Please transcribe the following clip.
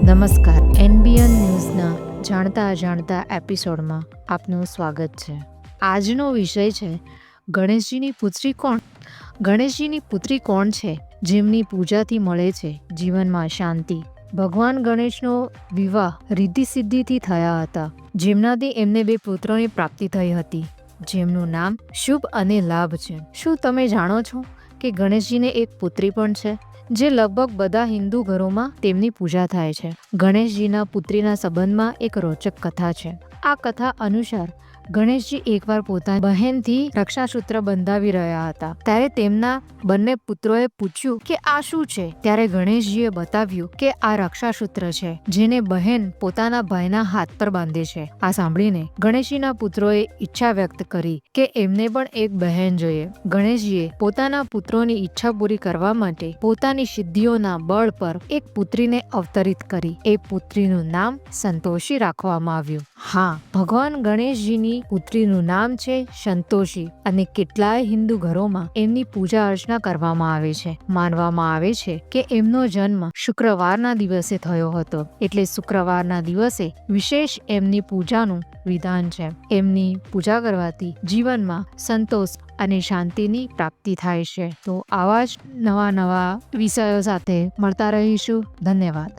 નમસ્કાર, એનબીએન ન્યૂઝના જાણતા અજાણતા એપિસોડમાં આપનું સ્વાગત છે. આજનો વિષય છે ગણેશજીની પુત્રી કોણ? ગણેશજીની પુત્રી કોણ છે જેમની પૂજાથી મળે છે જીવનમાં શાંતિ? ભગવાન ગણેશનો વિવાહ રિદ્ધિ સિદ્ધિથી થયા હતા, જેમનાથી એમને 2 પુત્રોની પ્રાપ્તિ થઈ હતી, જેમનું નામ શુભ અને લાભ છે. શું તમે જાણો છો કે ગણેશજીને એક પુત્રી પણ છે, જે લગભગ બધા હિન્દુ ઘરોમાં તેમની પૂજા થાય છે? ગણેશજીના પુત્રીના સંબંધમાં એક રોચક કથા છે. આ કથા અનુસાર ગણેશજી એકવાર પોતાની બહેનથી રક્ષાસૂત્ર બંધાવી રહ્યા હતા, ત્યારે તેમના બંને પુત્રોએ પૂછ્યું કે આ શું છે? ત્યારે ગણેશજીએ બતાવ્યું કે આ રક્ષાસૂત્ર છે, જેને બહેન પોતાના ભાઈના હાથ પર બાંધે છે. આ સાંભળીને ગણેશજીના પુત્રોએ ઈચ્છા વ્યક્ત કરી કે એમને પણ એક બહેન જોઈએ. ગણેશજીએ પોતાના પુત્રોની ઈચ્છા પૂરી કરવા માટે પોતાની સિદ્ધિઓના બળ પર એક પુત્રીને અવતરિત કરી. એ પુત્રીનું નામ સંતોષી રાખવામાં આવ્યું. હા, ભગવાન ગણેશજીની પુત્રીનું નામ છે સંતોષી, અને કેટલાય હિન્દુ ઘરોમાં એમની પૂજા અર્ચના કરવામાં આવે છે. માનવામાં આવે છે કે એમનો જન્મ શુક્રવારના દિવસે થયો હતો, એટલે શુક્રવારના દિવસે વિશેષ એમની પૂજાનું વિધાન છે. એમની પૂજા કરવાથી જીવનમાં સંતોષ અને શાંતિની પ્રાપ્તિ થાય છે. તો આવા જ નવા વિષયો સાથે મળતા રહીશું. ધન્યવાદ.